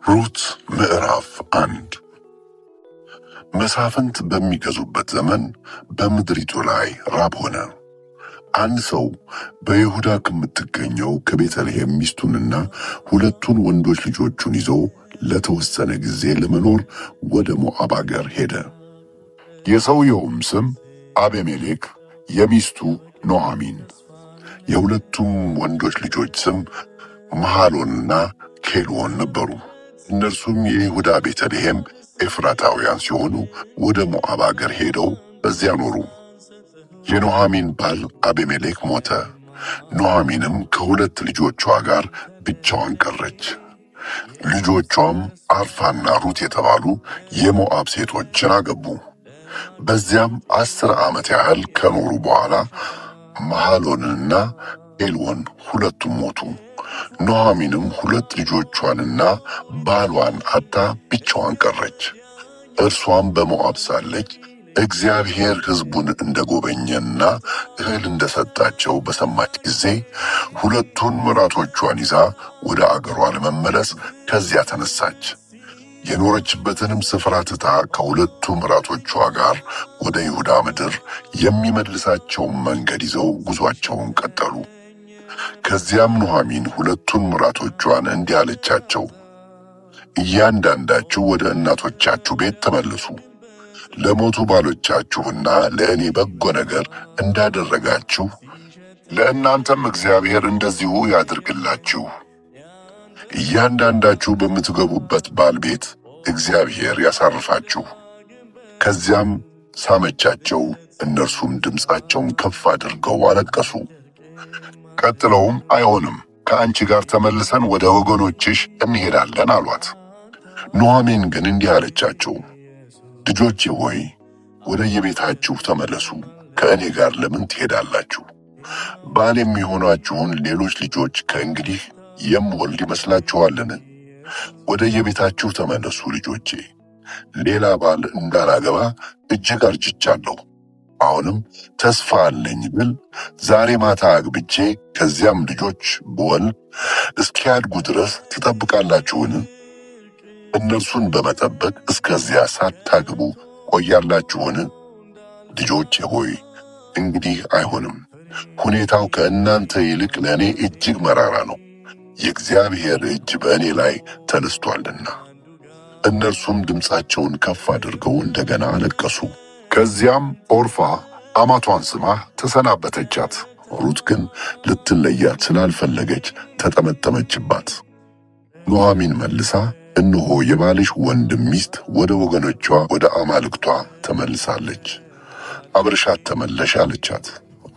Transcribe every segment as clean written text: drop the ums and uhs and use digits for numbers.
ሩት ምዕራፍ 1 መሳፍንት በሚገዙበት ዘመን በምድሪቱ ላይ ራብ ሆነ። አንድ ሰው በይሁዳ ከምትገኘው ከቤተልሔም ሚስቱንና ሁለቱን ወንዶች ልጆቹን ይዞ ለተወሰነ ጊዜ ለመኖር ወደ ሞዓብ አገር ሄደ። የሰውየውም ስም አቤሜሌክ፣ የሚስቱ ኑኃሚን፣ የሁለቱም ወንዶች ልጆች ስም መሐሎንና ኬልዎን ነበሩ። እነርሱም የይሁዳ ቤተልሔም ኤፍራታውያን ሲሆኑ ወደ ሞዓብ አገር ሄደው በዚያ ኖሩ። የኑኃሚን ባል አቤሜሌክ ሞተ። ኑኃሚንም ከሁለት ልጆቿ ጋር ብቻዋን ቀረች። ልጆቿም አርፋና ሩት የተባሉ የሞዓብ ሴቶችን አገቡ። በዚያም 10 ዓመት ያህል ከኖሩ በኋላ መሐሎንና ኬልዎን ሁለቱም ሞቱ። ኑኃሚንም ሁለት ልጆቿንና ባሏን አጥታ ብቻዋን ቀረች። እርሷም በሞዓብ ሳለች እግዚአብሔር ሕዝቡን እንደጎበኘና እህል እንደሰጣቸው በሰማች ጊዜ ሁለቱን ምራቶቿን ይዛ ወደ አገሯ ለመመለስ ከዚያ ተነሳች። የኖረችበትንም ስፍራ ትታ ከሁለቱ ምራቶቿ ጋር ወደ ይሁዳ ምድር የሚመልሳቸውን መንገድ ይዘው ጉዟቸውን ቀጠሉ። ከዚያም ኑኃሚን ሁለቱን ምራቶቿን እንዲህ አለቻቸው፣ እያንዳንዳችሁ ወደ እናቶቻችሁ ቤት ተመለሱ። ለሞቱ ባሎቻችሁና ለእኔ በጎ ነገር እንዳደረጋችሁ ለእናንተም እግዚአብሔር እንደዚሁ ያድርግላችሁ። እያንዳንዳችሁ በምትገቡበት ባል ቤት እግዚአብሔር ያሳርፋችሁ። ከዚያም ሳመቻቸው፣ እነርሱም ድምፃቸውን ከፍ አድርገው አለቀሱ። ቀጥለውም አይሆንም፣ ከአንቺ ጋር ተመልሰን ወደ ወገኖችሽ እንሄዳለን አሏት። ኑኃሚን ግን እንዲህ አለቻቸው፣ ልጆቼ ሆይ ወደ የቤታችሁ ተመለሱ። ከእኔ ጋር ለምን ትሄዳላችሁ? ባል የሚሆኗችሁን ሌሎች ልጆች ከእንግዲህ የምወልድ ይመስላችኋልን? ወደ የቤታችሁ ተመለሱ ልጆቼ። ሌላ ባል እንዳላገባ እጅግ አርጅቻለሁ። አሁንም ተስፋ አለኝ ብል ዛሬ ማታ አግብቼ ከዚያም ልጆች ብወልድ እስኪያድጉ ድረስ ትጠብቃላችሁን? እነርሱን በመጠበቅ እስከዚያ ሳታግቡ ቆያላችሁን? ልጆቼ ሆይ እንግዲህ አይሆንም፣ ሁኔታው ከእናንተ ይልቅ ለእኔ እጅግ መራራ ነው። የእግዚአብሔር እጅ በእኔ ላይ ተነስቶአልና። እነርሱም ድምፃቸውን ከፍ አድርገው እንደገና አለቀሱ። ከዚያም ኦርፋ አማቷን ስማ ተሰናበተቻት። ሩት ግን ልትለያት ስላልፈለገች ተጠመጠመችባት። ኑኃሚን መልሳ እነሆ የባልሽ ወንድም ሚስት ወደ ወገኖቿ ወደ አማልክቷ ተመልሳለች፣ አብረሻት ተመለሽ አለቻት።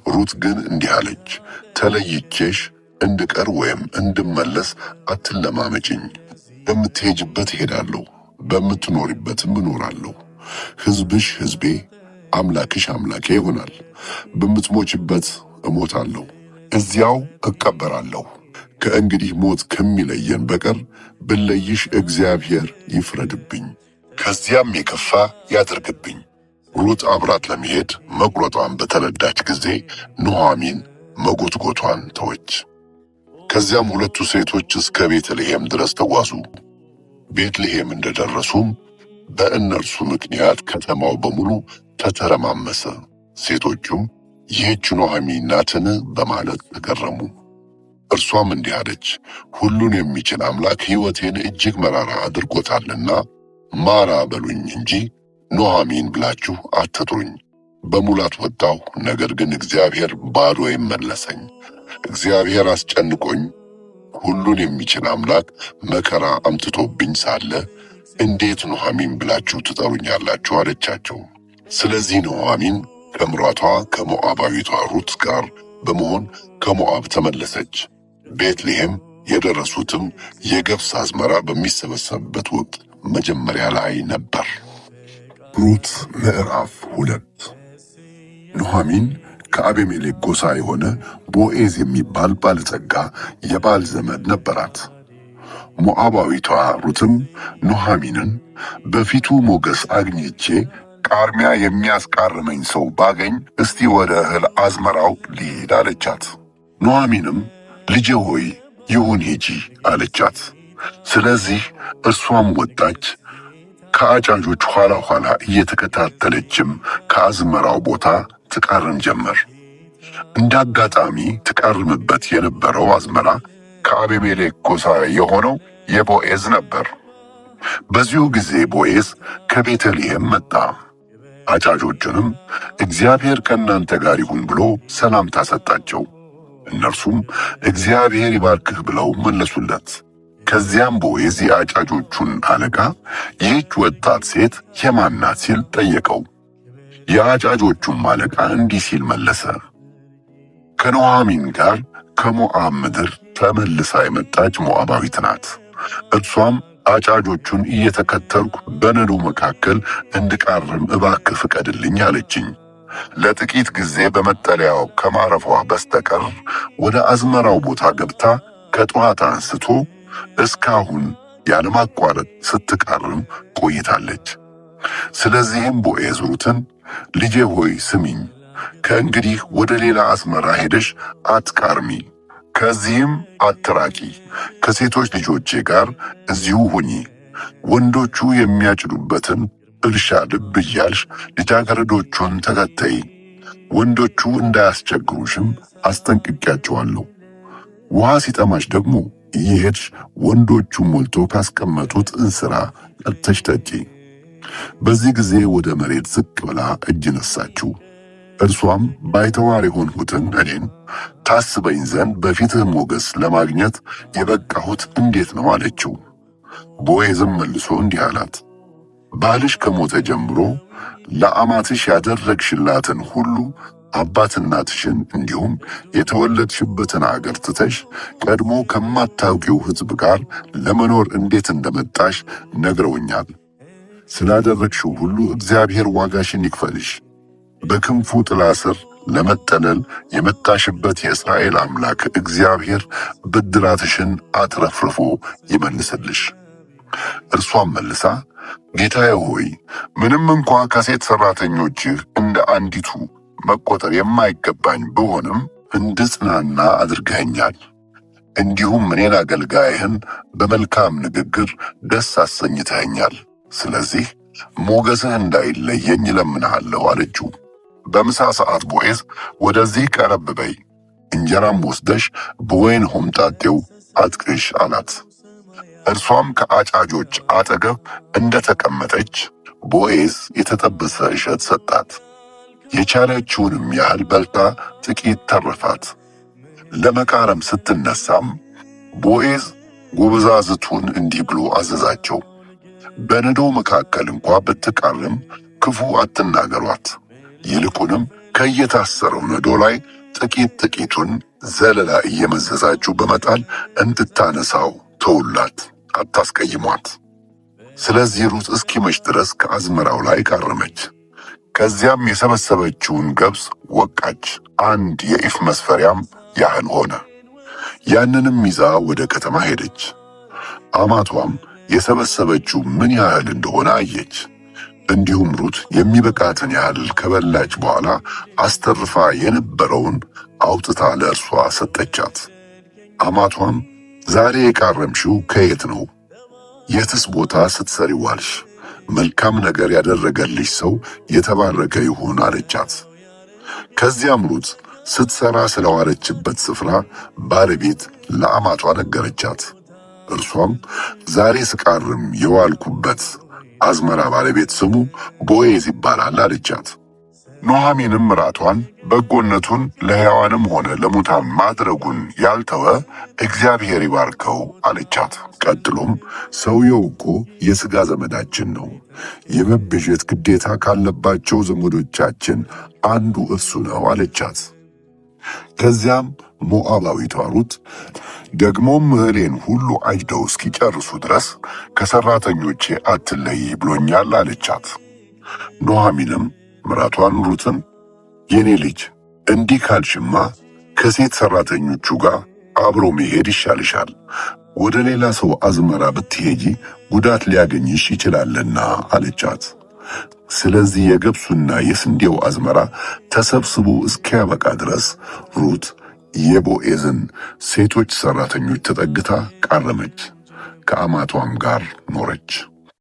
ሩት ግን እንዲህ አለች፣ ተለይቼሽ እንድቀር ወይም እንድመለስ አትለማመጭኝ። በምትሄጅበት እሄዳለሁ፣ በምትኖሪበትም እኖራለሁ። ሕዝብሽ ሕዝቤ፣ አምላክሽ አምላኬ ይሆናል። በምትሞችበት እሞታለሁ፣ እዚያው እቀበራለሁ። ከእንግዲህ ሞት ከሚለየን በቀር ብለይሽ እግዚአብሔር ይፍረድብኝ፣ ከዚያም የከፋ ያድርግብኝ። ሩት አብራት ለመሄድ መቁረጧን በተረዳች ጊዜ ኑኃሚን መጎትጎቷን ተወች። ከዚያም ሁለቱ ሴቶች እስከ ቤተልሔም ድረስ ተጓዙ። ቤትልሔም እንደደረሱም በእነርሱ ምክንያት ከተማው በሙሉ ተተረማመሰ። ሴቶቹም ይህች ኑኃሚን ናትን በማለት ተገረሙ። እርሷም እንዲህ አለች፣ ሁሉን የሚችል አምላክ ሕይወቴን እጅግ መራራ አድርጎታልና ማራ በሉኝ እንጂ ኑኃሚን ብላችሁ አትጥሩኝ። በሙላት ወጣሁ፣ ነገር ግን እግዚአብሔር ባዶዬን መለሰኝ። እግዚአብሔር አስጨንቆኝ ሁሉን የሚችል አምላክ መከራ አምጥቶብኝ ሳለ እንዴት ኑኃሚን ብላችሁ ትጠሩኛላችሁ? አለቻቸው። ስለዚህ ኑኃሚን ከምራቷ ከሞዓባዊቷ ሩት ጋር በመሆን ከሞዓብ ተመለሰች። ቤትልሔም የደረሱትም የገብስ አዝመራ በሚሰበሰብበት ወቅት መጀመሪያ ላይ ነበር። ሩት ምዕራፍ 2 ኑኃሚን ከአቤሜሌክ ጎሳ የሆነ ቦዔዝ የሚባል ባለጸጋ የባል ዘመድ ነበራት። ሞዓባዊቷ ሩትም ኑኃሚንን በፊቱ ሞገስ አግኝቼ ቃርሚያ የሚያስቃርመኝ ሰው ባገኝ እስቲ ወደ እህል አዝመራው ልሂድ አለቻት። ኑኃሚንም ልጄ ሆይ ይሁን ሂጂ አለቻት። ስለዚህ እርሷም ወጣች፣ ከአጫጆች ኋላ ኋላ እየተከታተለችም ከአዝመራው ቦታ ትቃርም ጀመር። እንደ አጋጣሚ ትቃርምበት የነበረው አዝመራ ከአቤሜሌክ ጎሳ የሆነው የቦዔዝ ነበር። በዚሁ ጊዜ ቦዔዝ ከቤተልሔም መጣ። አጫጆቹንም እግዚአብሔር ከእናንተ ጋር ይሁን ብሎ ሰላምታ ሰጣቸው። እነርሱም እግዚአብሔር ይባርክህ ብለው መለሱለት። ከዚያም ቦዔዝ የአጫጆቹን አለቃ ይህች ወጣት ሴት የማን ናት ሲል ጠየቀው። የአጫጆቹም አለቃ እንዲህ ሲል መለሰ፣ ከኑኃሚን ጋር ከሞዓብ ምድር ተመልሳ የመጣች ሞዓባዊት ናት። እርሷም አጫጆቹን እየተከተልኩ በነዶ መካከል እንድቃርም እባክህ ፍቀድልኝ አለችኝ። ለጥቂት ጊዜ በመጠለያው ከማረፏ በስተቀር ወደ አዝመራው ቦታ ገብታ ከጠዋት አንስቶ እስካሁን ያለማቋረጥ ስትቃርም ቆይታለች። ስለዚህም ቦዔዝ ሩትን ልጄ ሆይ ስሚኝ፣ ከእንግዲህ ወደ ሌላ አዝመራ ሄደሽ አትቃርሚ፣ ከዚህም አትራቂ፣ ከሴቶች ልጆቼ ጋር እዚሁ ሁኚ። ወንዶቹ የሚያጭዱበትን እርሻ ልብ እያልሽ ልጃገረዶቹን ተከተይ። ወንዶቹ እንዳያስቸግሩሽም አስጠንቅቄያቸዋለሁ። ውሃ ሲጠማሽ ደግሞ እየሄድሽ ወንዶቹ ሞልቶ ካስቀመጡት እንስራ ቀድተሽ ጠጪ። በዚህ ጊዜ ወደ መሬት ዝቅ ብላ እጅ ነሳችው። እርሷም ባይተዋር የሆንሁትን እኔን ታስበኝ ዘንድ በፊትህ ሞገስ ለማግኘት የበቃሁት እንዴት ነው አለችው። ቦዔዝም መልሶ እንዲህ አላት፣ ባልሽ ከሞተ ጀምሮ ለአማትሽ ያደረግሽላትን ሁሉ አባት እናትሽን እንዲሁም የተወለድሽበትን አገር ትተሽ ቀድሞ ከማታውቂው ሕዝብ ጋር ለመኖር እንዴት እንደመጣሽ ነግረውኛል። ስላደረግሽው ሁሉ እግዚአብሔር ዋጋሽን ይክፈልሽ። በክንፉ ጥላ ስር ለመጠለል የመጣሽበት የእስራኤል አምላክ እግዚአብሔር ብድራትሽን አትረፍርፎ ይመልስልሽ። እርሷም መልሳ ጌታዬ ሆይ ምንም እንኳ ከሴት ሠራተኞችህ እንደ አንዲቱ መቆጠር የማይገባኝ ብሆንም እንድጽናና አድርገኸኛል። እንዲሁም እኔን አገልጋይህን በመልካም ንግግር ደስ አሰኝተኸኛል። ስለዚህ ሞገስህ እንዳይለየኝ እለምንሃለሁ አለችው። በምሳ ሰዓት ቦዔዝ ወደዚህ ቀረብ በይ፣ እንጀራም ወስደሽ በወይን ሆምጣጤው አጥቅሽ አላት። እርሷም ከአጫጆች አጠገብ እንደተቀመጠች ቦዔዝ የተጠበሰ እሸት ሰጣት። የቻለችውንም ያህል በልታ ጥቂት ተረፋት። ለመቃረም ስትነሳም ቦዔዝ ጎበዛዝቱን እንዲህ ብሎ አዘዛቸው፣ በነዶው መካከል እንኳ ብትቃርም ክፉ አትናገሯት። ይልቁንም ከየታሰረው ነዶ ላይ ጥቂት ጥቂቱን ዘለላ እየመዘዛችሁ በመጣል እንድታነሳው ተውላት፣ አታስቀይሟት። ስለዚህ ሩት እስኪመሽ ድረስ ከአዝመራው ላይ ቃረመች። ከዚያም የሰበሰበችውን ገብስ ወቃች፣ 1 የኢፍ መስፈሪያም ያህል ሆነ። ያንንም ይዛ ወደ ከተማ ሄደች። አማቷም የሰበሰበችው ምን ያህል እንደሆነ አየች። እንዲሁም ሩት የሚበቃትን ያህል ከበላች በኋላ አስተርፋ የነበረውን አውጥታ ለእርሷ ሰጠቻት። አማቷም ዛሬ የቃረምሽው ከየት ነው? የትስ ቦታ ስትሰሪ ዋልሽ? መልካም ነገር ያደረገልሽ ሰው የተባረከ ይሁን አለቻት። ከዚያም ሩት ስትሰራ ስለዋለችበት ስፍራ ባለቤት ለአማቷ ነገረቻት። እርሷም ዛሬ ስቃርም የዋልኩበት አዝመራ ባለቤት ስሙ ቦዔዝ ይባላል አለቻት። ኑኃሚንም ምራቷን በጎነቱን ለሕያዋንም ሆነ ለሙታን ማድረጉን ያልተወ እግዚአብሔር ይባርከው አለቻት። ቀጥሎም ሰውየው እኮ የሥጋ ዘመዳችን ነው፣ የመቤዠት ግዴታ ካለባቸው ዘመዶቻችን አንዱ እርሱ ነው አለቻት። ከዚያም ሞዓባዊቷ ሩት ደግሞም እህሌን ሁሉ አጭደው እስኪጨርሱ ድረስ ከሠራተኞቼ አትለይ ብሎኛል አለቻት። ኑኃሚንም ምራቷን ሩትን የኔ ልጅ እንዲህ ካልሽማ ከሴት ሠራተኞቹ ጋር አብሮ መሄድ ይሻልሻል። ወደ ሌላ ሰው አዝመራ ብትሄጂ ጉዳት ሊያገኝሽ ይችላልና አለቻት። ስለዚህ የገብሱና የስንዴው አዝመራ ተሰብስቦ እስኪያበቃ ድረስ ሩት የቦዔዝን ሴቶች ሠራተኞች ተጠግታ ቃረመች። ከአማቷም ጋር ኖረች።